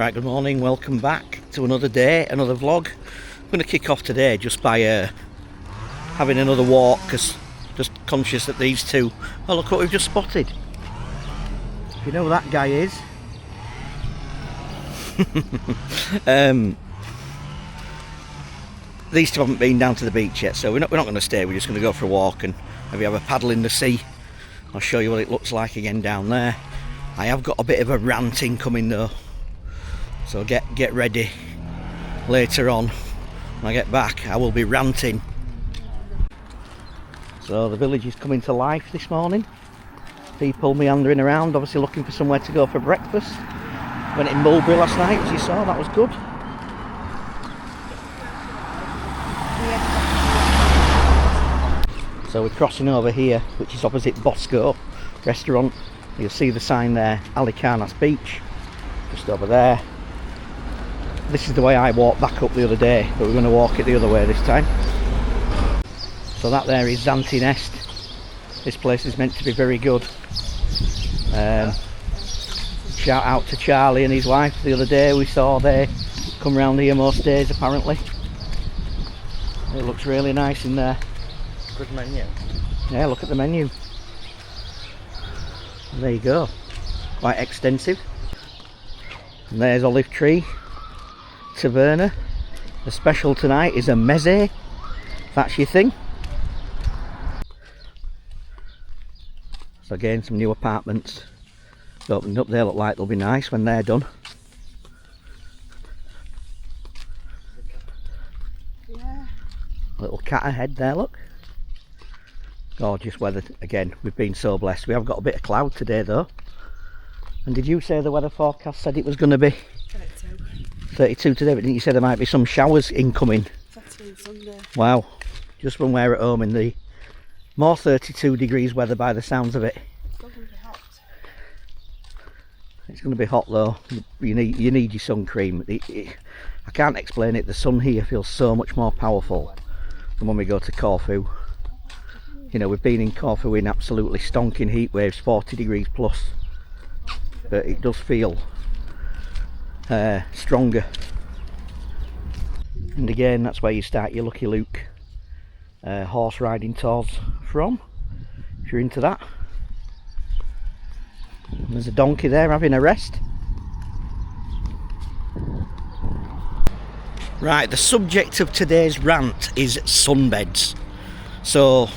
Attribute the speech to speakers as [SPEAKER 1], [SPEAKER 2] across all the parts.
[SPEAKER 1] Right, good morning, welcome back to another day, another vlog. I'm going to kick off today just by having another walk, because just conscious that these two, oh look what we've just spotted. You know who that guy is? These two haven't been down to the beach yet, so we're not going to stay, we're just going to go for a walk and maybe have a paddle in the sea. I'll show you what it looks like again down there. I have got a bit of a ranting coming though, so get ready. Later on when I get back I will be ranting. So the village is coming to life this morning. People meandering around, obviously looking for somewhere to go for breakfast. Went in Mulberry last night, as you saw, that was good. So we're crossing over here, which is opposite Bosco restaurant. You'll see the sign there, Alykanas beach, just over there. This is the way I walked back up the other day, but we're going to walk it the other way this time. So that there is Zante Nest. This place is meant to be very good. Shout out to Charlie and his wife. The other day we saw they come round here most days apparently. It looks really nice in there.
[SPEAKER 2] Good menu.
[SPEAKER 1] Yeah, look at the menu. There you go. Quite extensive. And there's Olive Tree Taverna. The special tonight is a meze. That's your thing. So again, some new apartments opened up. They look like they'll be nice when they're done.
[SPEAKER 3] Yeah.
[SPEAKER 1] Little cat ahead there, look. Gorgeous weather again. We've been so blessed. We have got a bit of cloud today though. And did you say the weather forecast said it was going to be 32 today, but didn't you say there might be some showers incoming?
[SPEAKER 3] Saturday and Sunday.
[SPEAKER 1] Wow, just when we're at home in the more 32 degrees weather by the sounds of it.
[SPEAKER 3] It's still going to be hot.
[SPEAKER 1] It's going to be hot though. You need your sun cream. I can't explain it. The sun here feels so much more powerful than when we go to Corfu. You know, we've been in Corfu in absolutely stonking heat waves, 40 degrees plus, but it does feel stronger. And again, that's where you start your Lucky Luke horse riding tours from, if you're into that. And there's a donkey there having a rest. Right, the subject of today's rant is sunbeds. So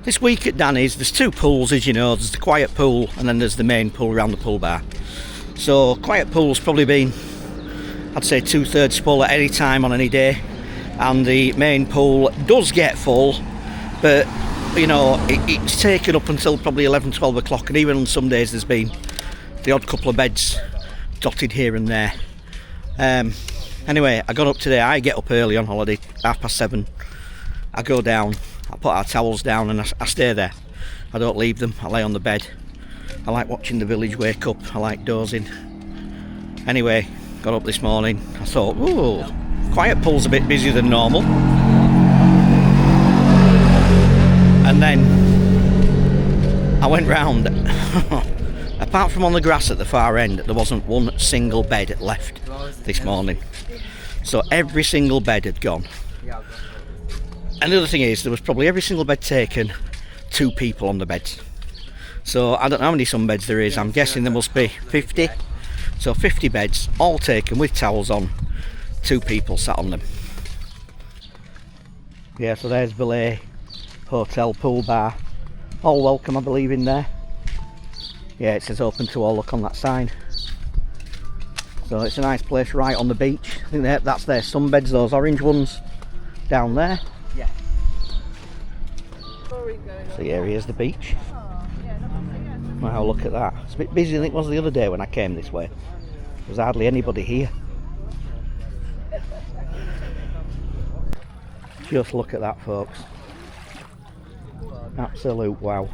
[SPEAKER 1] this week at Danny's there's two pools, as you know. There's the quiet pool and then there's the main pool around the pool bar. So quiet pool's probably been, I'd say 2/3 full at any time on any day, and the main pool does get full, but you know it's taken up until probably 11-12 o'clock, and even on some days there's been the odd couple of beds dotted here and there. Anyway, I got up today. I get up early on holiday, 7:30. I go down, I put our towels down and I stay there. I don't leave them, I lay on the bed. I like watching the village wake up, I like dozing. Anyway, got up this morning, I thought, ooh, quiet pool's a bit busier than normal. And then I went round. Apart from on the grass at the far end, there wasn't one single bed left this morning. So every single bed had gone. And the other thing is, there was probably every single bed taken, 2 people on the beds. So I don't know how many sunbeds there is. I'm guessing there must be 50. So 50 beds, all taken with towels on, 2 people sat on them. Yeah, so there's Valet Hotel Pool Bar. All welcome, I believe, in there. Yeah, it says open to all, look on that sign. So it's a nice place right on the beach. I think that's their sunbeds, those orange ones down there.
[SPEAKER 3] Yeah.
[SPEAKER 1] So yeah, here's the beach. Wow, look at that. It's a bit busier than it was the other day when I came this way. There's hardly anybody here. Just look at that, folks. Absolute wow.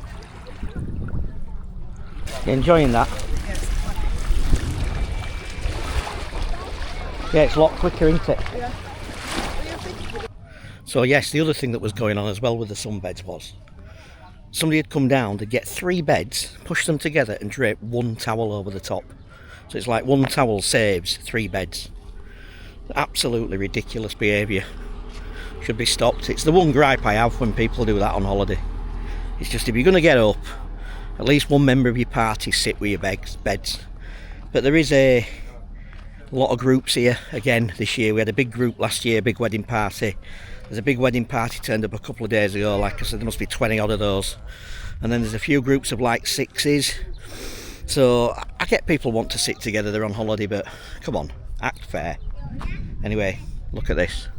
[SPEAKER 1] You enjoying that? Yeah, it's a lot quicker, isn't it?
[SPEAKER 3] Yeah.
[SPEAKER 1] So yes, the other thing that was going on as well with the sunbeds was somebody had come down to get 3 beds, push them together and drape 1 towel over the top. So it's like one towel saves 3 beds. Absolutely ridiculous behaviour. Should be stopped. It's the one gripe I have when people do that on holiday. It's just, if you're going to get up, at least one member of your party sit with your beds. But there is a lot of groups here again this year. We had a big group last year, big wedding party. There's a big wedding party turned up a couple of days ago. Like I said, there must be 20 odd of those. And then there's a few groups of like 6s. So I get people want to sit together, they're on holiday, but come on, act fair. Anyway, look at this.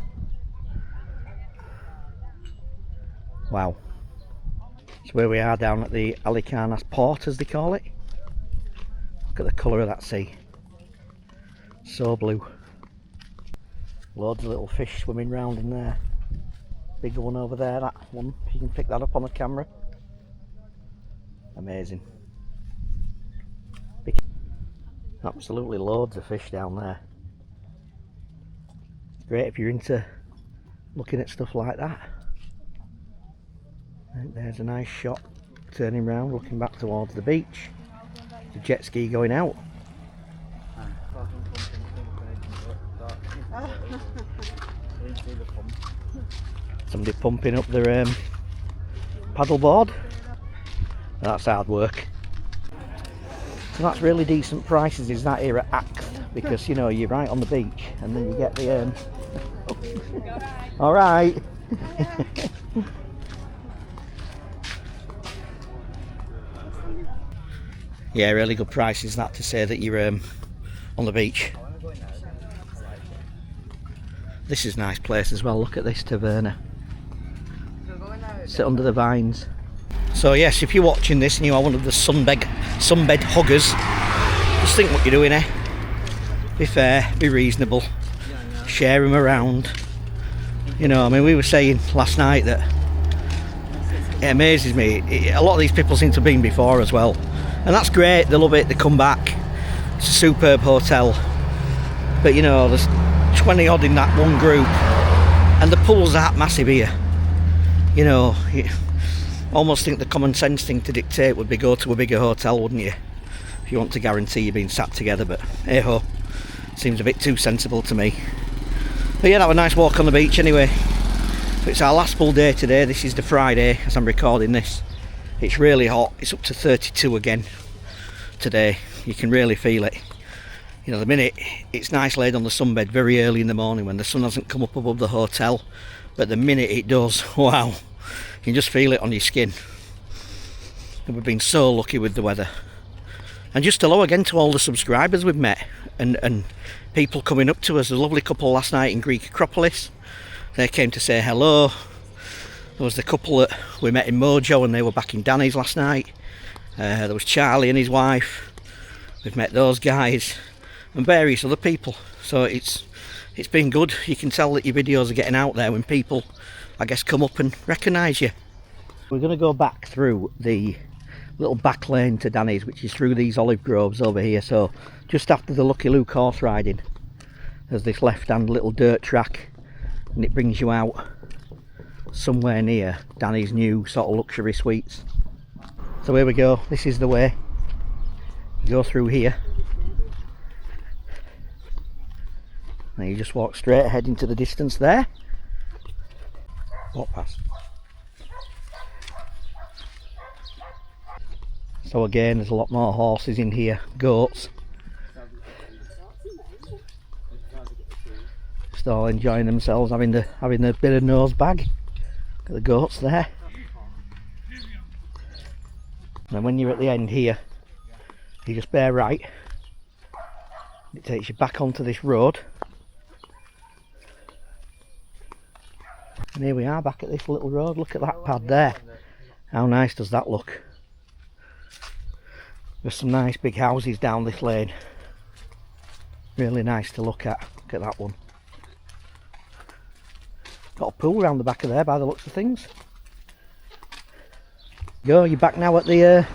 [SPEAKER 1] Wow. It's where we are down at the Alykanas port, as they call it. Look at the colour of that sea. So blue. Loads of little fish swimming round in there. Bigger one over there, that one. You can pick that up on the camera. Amazing. Absolutely loads of fish down there. Great if you're into looking at stuff like that. And there's a nice shot turning round, looking back towards the beach. The jet ski going out. Somebody pumping up their paddleboard. That's hard work. So that's really decent prices, is that here at Axe, because you know you're right on the beach, and then you get the all right. Yeah, really good prices, that, to say that you're on the beach. This is a nice place as well. Look at this taverna. Sit under the vines. So yes, if you're watching this and you are one of the sunbed huggers, just think what you're doing here. Be fair, be reasonable, share them around. You know, I mean, we were saying last night that it amazes me. A lot of these people seem to have been before as well. And that's great, they love it, they come back. It's a superb hotel. But you know, there's 20 odd in that one group. And the pool's that massive here. You know, you almost think the common sense thing to dictate would be go to a bigger hotel, wouldn't you? If you want to guarantee you're being sat together, but hey ho, seems a bit too sensible to me. But yeah, that was a nice walk on the beach anyway. So it's our last full day today. This is the Friday as I'm recording this. It's really hot. It's up to 32 again today. You can really feel it. You know, the minute it's nice laid on the sunbed very early in the morning when the sun hasn't come up above the hotel, but the minute it does, wow, you can just feel it on your skin. And we've been so lucky with the weather. And just hello again to all the subscribers we've met and people coming up to us. There's a lovely couple last night in Greek Acropolis. They came to say hello. There was the couple that we met in Mojo and they were back in Danny's last night. There was Charlie and his wife. We've met those guys and various other people. So it's been good. You can tell that your videos are getting out there when people, I guess, come up and recognise you. We're going to go back through the little back lane to Danny's, which is through these olive groves over here. So just after the Lucky Luke horse riding, there's this left hand little dirt track and it brings you out somewhere near Danny's new sort of luxury suites. So here we go, this is the way. You go through here and you just walk straight ahead into the distance there. Walk past. So again, there's a lot more horses in here, goats. Just all enjoying themselves, having a bit of nose bag. Look at the goats there. And then when you're at the end here, you just bear right. It takes you back onto this road. And here we are back at this little road. Look at that pad there. How nice does that look? There's some nice big houses down this lane. Really nice to look at. Look at that one. Got a pool around the back of there by the looks of things. Go, you're back now at the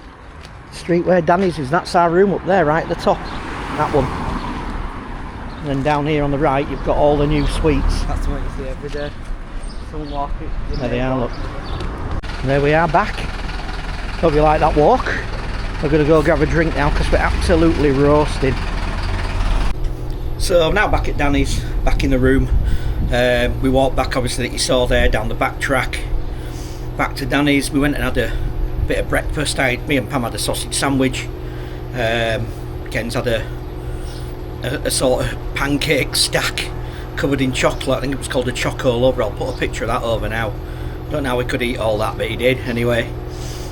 [SPEAKER 1] street where Danny's is. That's our room up there, right at the top. That one. And then down here on the right, you've got all the new suites.
[SPEAKER 2] That's what you see every day. Someone walking.
[SPEAKER 1] There they are, look. And there we are back. Hope you like that walk. We're going to go grab a drink now because we're absolutely roasted. So I'm now back at Danny's, back in the room. We walked back, obviously, that you saw there, down the back track, back to Danny's. We went and had a bit of breakfast. Me and Pam had a sausage sandwich. Ken's had a sort of pancake stack covered in chocolate. I think it was called a choco lover. I'll put a picture of that over now. Don't know how we could eat all that, but he did anyway.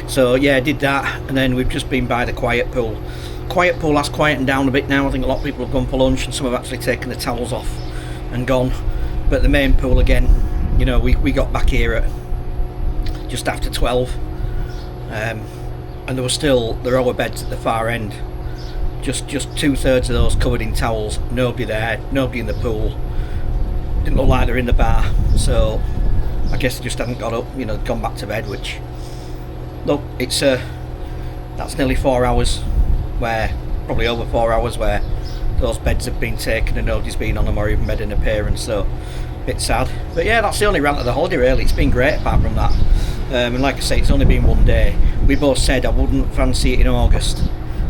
[SPEAKER 1] So yeah, did that, and then we've just been by the quiet pool. Quiet pool has quietened down a bit now. I think a lot of people have gone for lunch, and some have actually taken the towels off and gone. But the main pool again, you know, we got back here at just after 12, and there were still the rower beds at the far end. Just 2/3 of those covered in towels. Nobody there, nobody in the pool. Didn't look like they're in the bar. So I guess they just hadn't got up, you know, gone back to bed. Which, look, it's that's nearly 4 hours, where probably over 4 hours where those beds have been taken and nobody's been on them or even made an appearance. So a bit sad. But yeah, that's the only rant of the holiday really. It's been great apart from that. And like I say, it's only been one day. We both said I wouldn't fancy it in August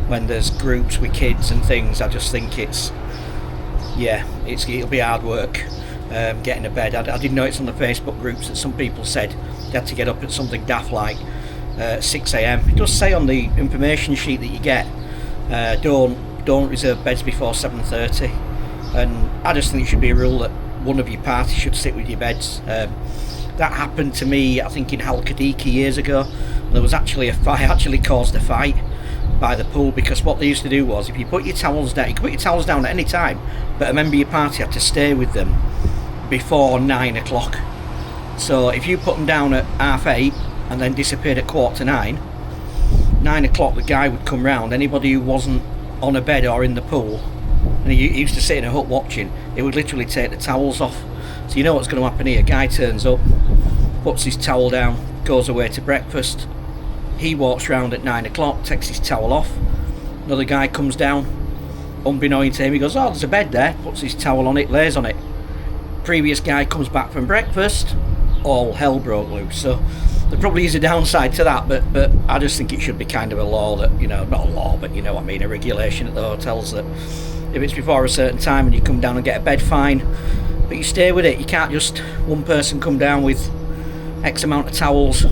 [SPEAKER 1] when there's groups with kids and things. I just think it'll be hard work getting to bed. I did notice on the Facebook groups that some people said they had to get up at something daft like 6 a.m. It does say on the information sheet that you get, don't reserve beds before 7:30, and I just think it should be a rule that one of your parties should sit with your beds. That happened to me, I think, in Alykanas years ago. There was actually a fight, actually caused a fight by the pool, because what they used to do was, if you put your towels down, you could put your towels down at any time, but a member of your party had to stay with them before 9 o'clock. So if you put them down at 8:30 and then disappeared at 8:45, 9 o'clock the guy would come round. Anybody who wasn't on a bed or in the pool, and he used to sit in a hut watching, he would literally take the towels off. So you know what's going to happen here. Guy turns up, puts his towel down, goes away to breakfast. He walks round at 9 o'clock, takes his towel off. Another guy comes down, unbeknownst to him, he goes, oh, there's a bed there, puts his towel on it, lays on it. Previous guy comes back from breakfast, all hell broke loose. So there probably is a downside to that, but I just think it should be kind of a law that, you know, not a law, but you know what I mean, a regulation at the hotels that if it's before a certain time and you come down and get a bed, fine, but you stay with it. You can't just one person come down with X amount of towels,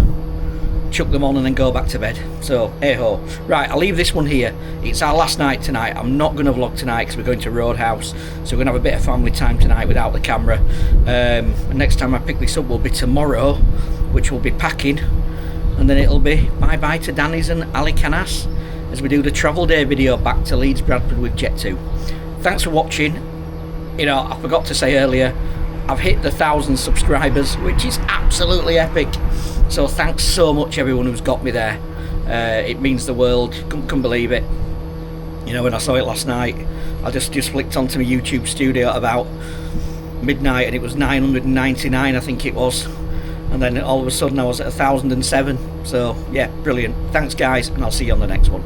[SPEAKER 1] chuck them on and then go back to bed. So hey ho. Right, I'll leave this one here. It's our last night tonight. I'm not going to vlog tonight because we're going to Roadhouse, so we're going to have a bit of family time tonight without the camera. And next time I pick this up will be tomorrow, which will be packing, and then it'll be bye bye to Danny's and Alykanas as we do the travel day video back to Leeds Bradford with Jet2. Thanks for watching. You know, I forgot to say earlier, I've hit the 1,000 subscribers, which is absolutely epic. So thanks so much everyone who's got me there. It means the world. Couldn't believe it. You know, when I saw it last night, I just flicked onto my YouTube studio at about midnight and it was 999, I think it was. And then all of a sudden I was at 1,007. So yeah, brilliant. Thanks guys, and I'll see you on the next one.